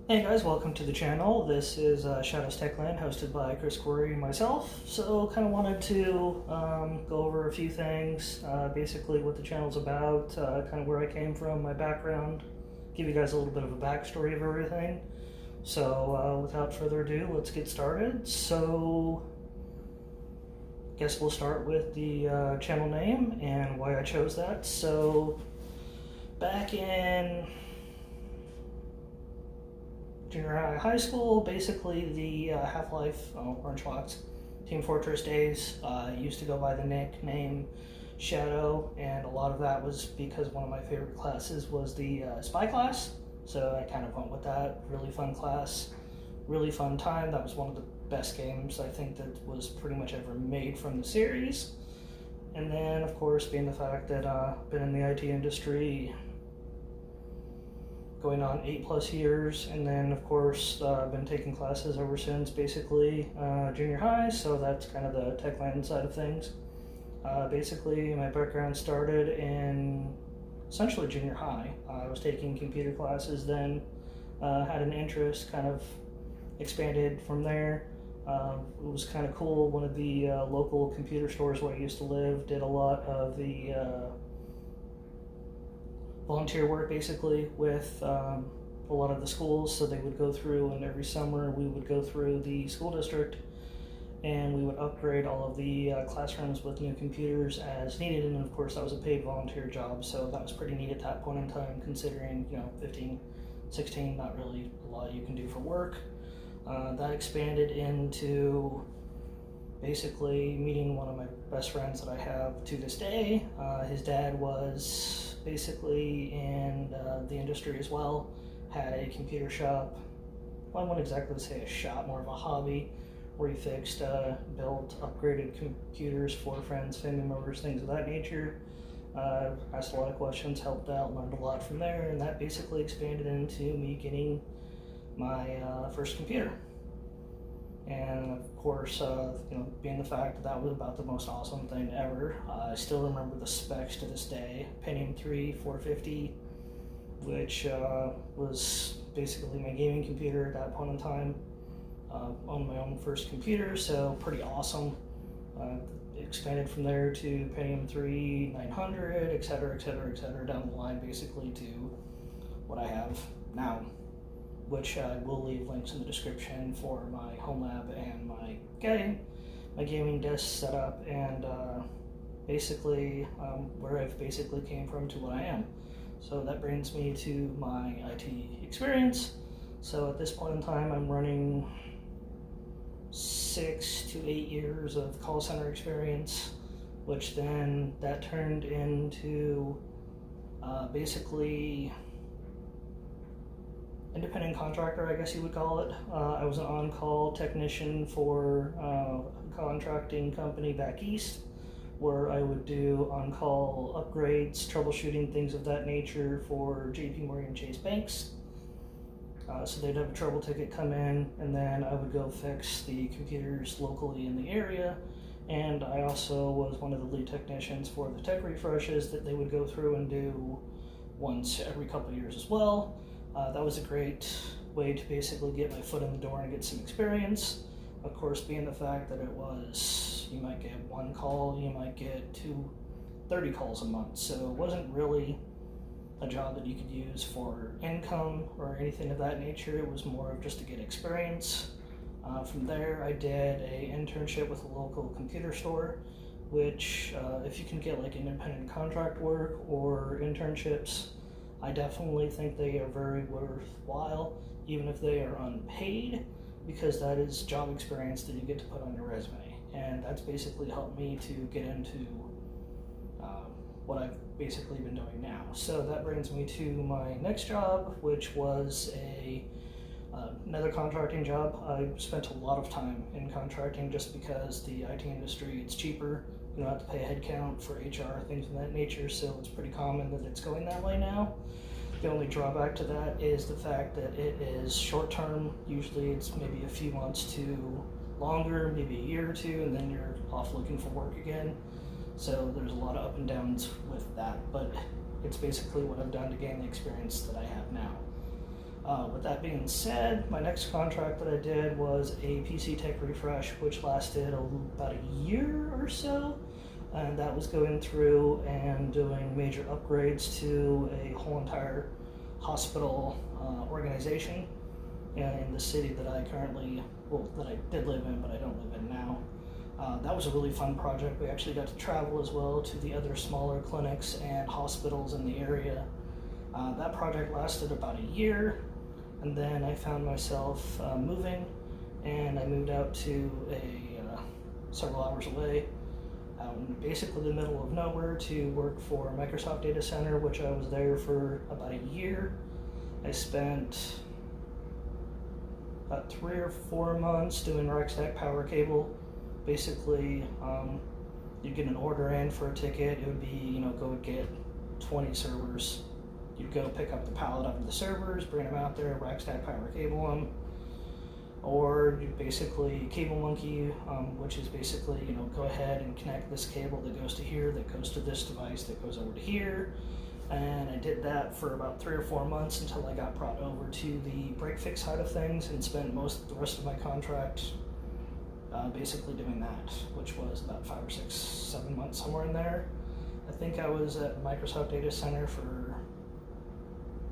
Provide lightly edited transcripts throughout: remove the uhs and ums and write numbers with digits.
Hey guys, welcome to the channel. This is Shadows Techland, hosted by Chris Corey and myself. So, kind of wanted to go over a few things, basically what the channel's about, kind of where I came from, my background, give you guys a little bit of a backstory of everything. So, without further ado, let's get started. So, guess we'll start with the channel name and why I chose that. So, back in junior high school, basically the Half-Life Orange Fox Team Fortress days, used to go by the nickname Shadow, and a lot of that was because one of my favorite classes was the Spy class, so I kind of went with that. Really fun class, really fun time. That was one of the best games I think that was pretty much ever made from the series. And then, of course, being the fact that I've been in the IT industry going on 8+ years, and then of course I've been taking classes ever since basically junior high, so that's kind of the Techland side of things. Basically my background started in essentially junior high. I was taking computer classes then, had an interest, kind of expanded from there. It was kind of cool. One of the local computer stores where I used to live did a lot of the volunteer work basically with a lot of the schools, so they would go through, and every summer we would go through the school district and we would upgrade all of the classrooms with new computers as needed. And of course that was a paid volunteer job, so that was pretty neat at that point in time, considering 15, 16, not really a lot you can do for work. That expanded into basically meeting one of my best friends that I have to this day. His dad was basically in the industry as well, had a computer shop. Well, I wouldn't exactly say a shop, more of a hobby, where he fixed, built, upgraded computers for friends, family members, things of that nature. Asked a lot of questions, helped out, learned a lot from there, and that basically expanded into me getting my first computer. And of course, being the fact that that was about the most awesome thing ever, I still remember the specs to this day. Pentium 3 450, which was basically my gaming computer at that point in time. Owned my own first computer, so pretty awesome. Expanded from there to Pentium 3 900, etc., etc., etc., down the line basically to what I have now, which I will leave links in the description for my home lab and my gaming desk setup, and basically where I've basically came from to what I am. So that brings me to my IT experience. So at this point in time, I'm running 6 to 8 years of call center experience, which then that turned into basically independent contractor, I guess you would call it. I was an on-call technician for a contracting company back east, where I would do on-call upgrades, troubleshooting, things of that nature for JP Morgan Chase banks. So they'd have a trouble ticket come in, and then I would go fix the computers locally in the area. And I also was one of the lead technicians for the tech refreshes that they would go through and do once every couple of years as well. That was a great way to basically get my foot in the door and get some experience. Of course, being the fact that it was, you might get one call, you might get 30 calls a month, so it wasn't really a job that you could use for income or anything of that nature. It was more of just to get experience. From there, I did a internship with a local computer store, which if you can get like independent contract work or internships, I definitely think they are very worthwhile, even if they are unpaid, because that is job experience that you get to put on your resume. And that's basically helped me to get into what I've basically been doing now. So that brings me to my next job, which was another contracting job. I spent a lot of time in contracting just because the IT industry, it's cheaper. You don't have to pay a head count for HR, things of that nature, so it's pretty common that it's going that way now. The only drawback to that is the fact that it is short term. Usually it's maybe a few months to longer, maybe a year or two, and then you're off looking for work again. So there's a lot of up and downs with that, but it's basically what I've done to gain the experience that I have now. With that being said, my next contract that I did was a PC Tech refresh, which lasted about a year or so. And that was going through and doing major upgrades to a whole entire hospital organization in the city that I currently, well, that I did live in, but I don't live in now. That was a really fun project. We actually got to travel as well to the other smaller clinics and hospitals in the area. That project lasted about a year, and then I found myself moving, and I moved out to several hours away, out in basically the middle of nowhere, to work for Microsoft Data Center, which I was there for about a year. I spent about 3 or 4 months doing rack stack power cable. Basically, you'd get an order in for a ticket. It would be, go get 20 servers. You'd go pick up the pallet of the servers, bring them out there, rack stack power cable them. Or you basically cable monkey, which is basically, go ahead and connect this cable that goes to here, that goes to this device, that goes over to here. And I did that for about 3 or 4 months until I got brought over to the break fix side of things and spent the rest of my contract basically doing that, which was about 5 or 6, 7 months, somewhere in there. I think I was at Microsoft Data Center for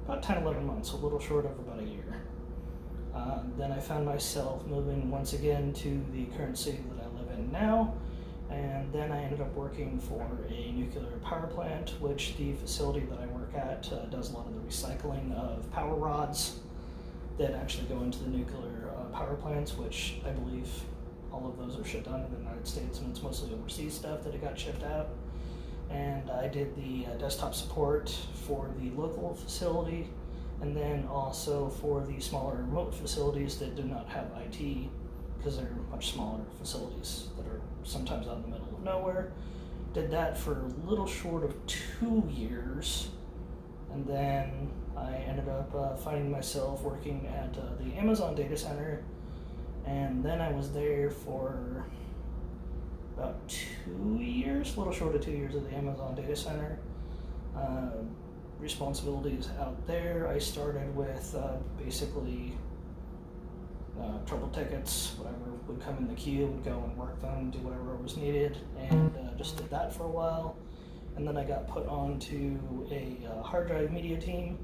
about 10, 11 months, a little short of about a year. Then I found myself moving once again to the current city that I live in now, and then I ended up working for a nuclear power plant, which the facility that I work at does a lot of the recycling of power rods that actually go into the nuclear power plants, which I believe all of those are shipped out in the United States, and it's mostly overseas stuff that it got shipped out. And I did the desktop support for the local facility, and then also for the smaller remote facilities that do not have IT, because they're much smaller facilities that are sometimes out in the middle of nowhere. Did that for a little short of 2 years, and then I ended up finding myself working at the Amazon data center, and then I was there for about 2 years, a little short of 2 years at the Amazon data center. Responsibilities out there, I started with basically trouble tickets, whatever would come in the queue, would go and work them, do whatever was needed, and just did that for a while. And then I got put onto a hard drive media team,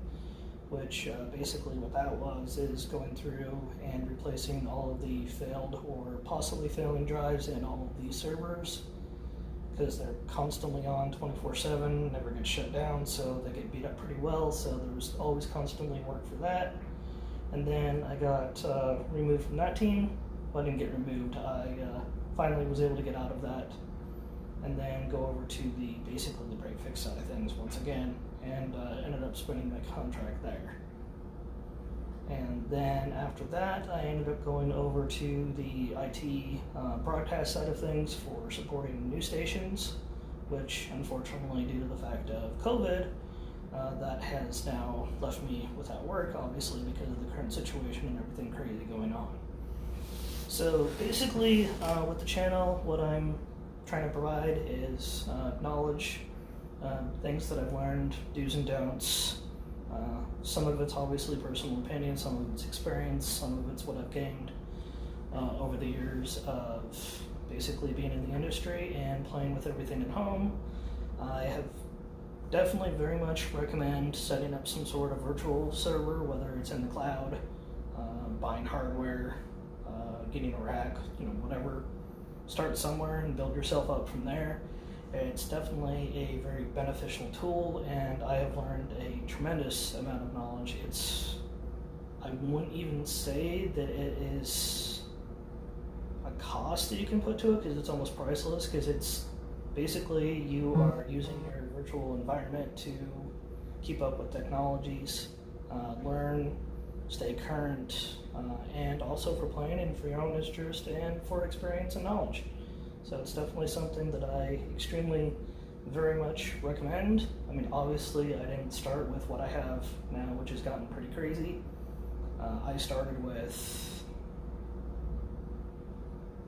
which basically what that was is going through and replacing all of the failed or possibly failing drives in all of the servers, because they're constantly on 24/7, never get shut down, so they get beat up pretty well, so there was always constantly work for that. And then I got removed from that team. Well, I didn't get removed, I finally was able to get out of that and then go over to basically the break fix side of things once again, and ended up spending my contract there. And then after that, I ended up going over to the IT broadcast side of things for supporting news stations, which unfortunately, due to the fact of COVID, that has now left me without work, obviously, because of the current situation and everything crazy going on. So basically, with the channel, what I'm trying to provide is knowledge, things that I've learned, do's and don'ts. Some of it's obviously personal opinion, some of it's experience, some of it's what I've gained over the years of basically being in the industry and playing with everything at home. I have definitely very much recommend setting up some sort of virtual server, whether it's in the cloud, buying hardware, getting a rack, whatever. Start somewhere and build yourself up from there. It's definitely a very beneficial tool, and I have learned a tremendous amount of knowledge. I wouldn't even say that it is a cost that you can put to it, because it's almost priceless, because it's basically you are using your virtual environment to keep up with technologies, learn, stay current, and also for playing and for your own interest and for experience and knowledge. So it's definitely something that I extremely, very much recommend. I mean, obviously I didn't start with what I have now, which has gotten pretty crazy. I started with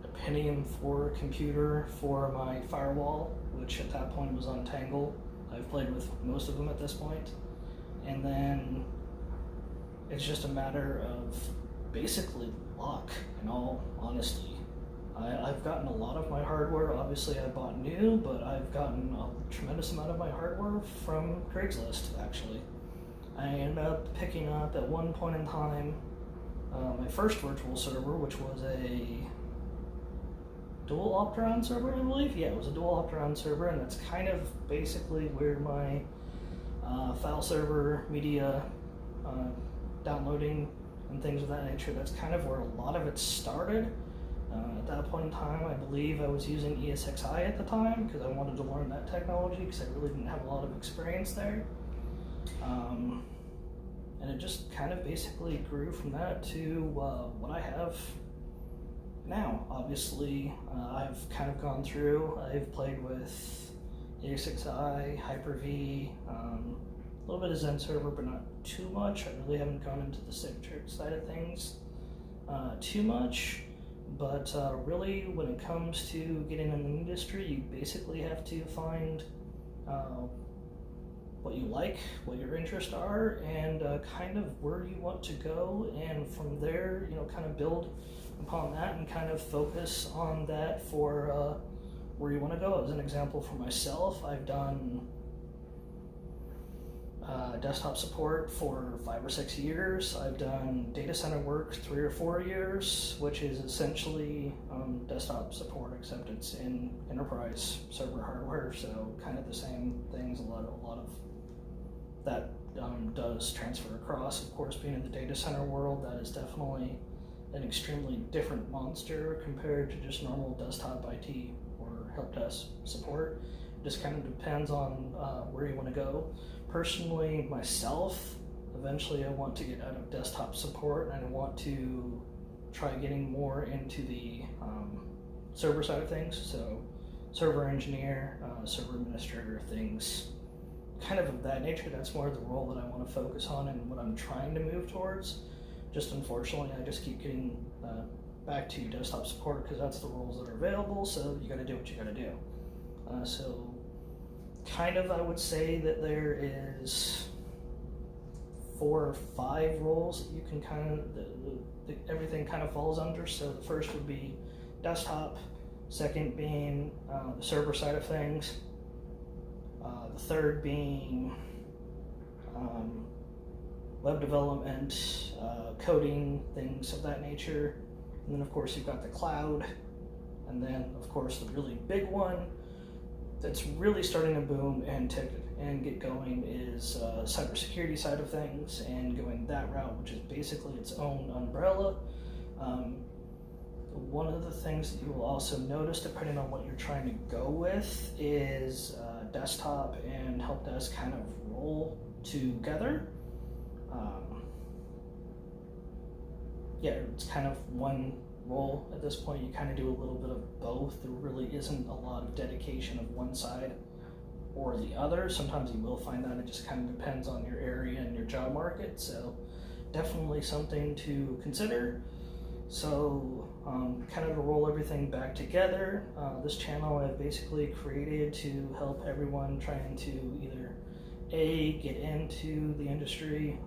a Pentium 4 computer for my firewall, which at that point was on Tangle. I've played with most of them at this point. And then it it's just a matter of basically luck, in all honesty. I've gotten a lot of my hardware, obviously I bought new, but I've gotten a tremendous amount of my hardware from Craigslist, actually. I ended up picking up at one point in time my first virtual server, which was a dual Opteron server, I believe. Yeah, it was a dual Opteron server, and that's kind of basically where my file server, media, downloading, and things of that nature, that's kind of where a lot of it started. At that point in time, I believe I was using ESXi at the time because I wanted to learn that technology because I really didn't have a lot of experience there. And it just kind of basically grew from that to what I have now. Obviously, I've kind of gone through, I've played with ESXi, Hyper-V, a little bit of Zen server, but not too much. I really haven't gone into the Citrix side of things too much. But really, when it comes to getting in the industry, you basically have to find what you like, what your interests are, and kind of where you want to go, and from there, kind of build upon that and kind of focus on that for where you want to go. As an example for myself, I've done desktop support for 5 or 6 years. I've done data center work 3 or 4 years, which is essentially desktop support, except it's in enterprise server hardware, so kind of the same things. A lot of that does transfer across. Of course, being in the data center world, that is definitely an extremely different monster compared to just normal desktop IT or help desk support. It just kind of depends on where you want to go. Personally, myself, eventually I want to get out of desktop support and I want to try getting more into the server side of things. So server engineer, server administrator, things kind of that nature. That's more the role that I want to focus on and what I'm trying to move towards. Just unfortunately, I just keep getting back to desktop support because that's the roles that are available, so you got to do what you got to do. So kind of, I would say that there is 4 or 5 roles that you can kind of, everything kind of falls under. So the first would be desktop, second being the server side of things, the third being web development, coding, things of that nature. And then of course you've got the cloud, and then of course the really big one that's really starting to boom and get going is cybersecurity side of things, and going that route, which is basically its own umbrella. One of the things that you will also notice, depending on what you're trying to go with, is desktop and help desk kind of roll together. Yeah, it's kind of one role at this point. You kind of do a little bit of both. There really isn't a lot of dedication of one side or the other. Sometimes you will find that. It just kind of depends on your area and your job market. So definitely something to consider. So kind of to roll everything back together, this channel I've basically created to help everyone trying to either A, get into the industry,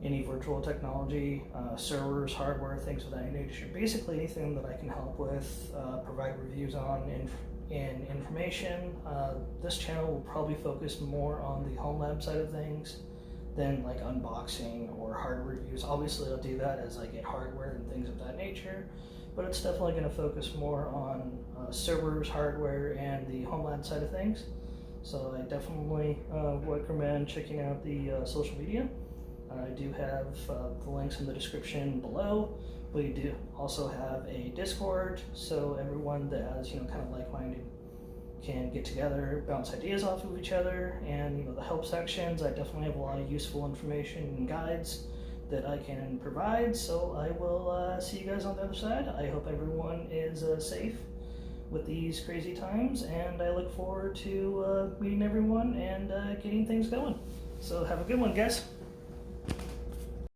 any virtual technology, servers, hardware, things of that nature. Basically anything that I can help with, provide reviews on and information. This channel will probably focus more on the home lab side of things than like unboxing or hardware reviews. Obviously I'll do that as I get hardware and things of that nature, but it's definitely going to focus more on servers, hardware, and the home lab side of things. So I definitely recommend checking out the social media. I do have the links in the description below. We do also have a Discord, so everyone that has kind of like-minded can get together, bounce ideas off of each other, and the help sections. I definitely have a lot of useful information and guides that I can provide. So I will see you guys on the other side. I hope everyone is safe with these crazy times, and I look forward to meeting everyone and getting things going. So have a good one, guys.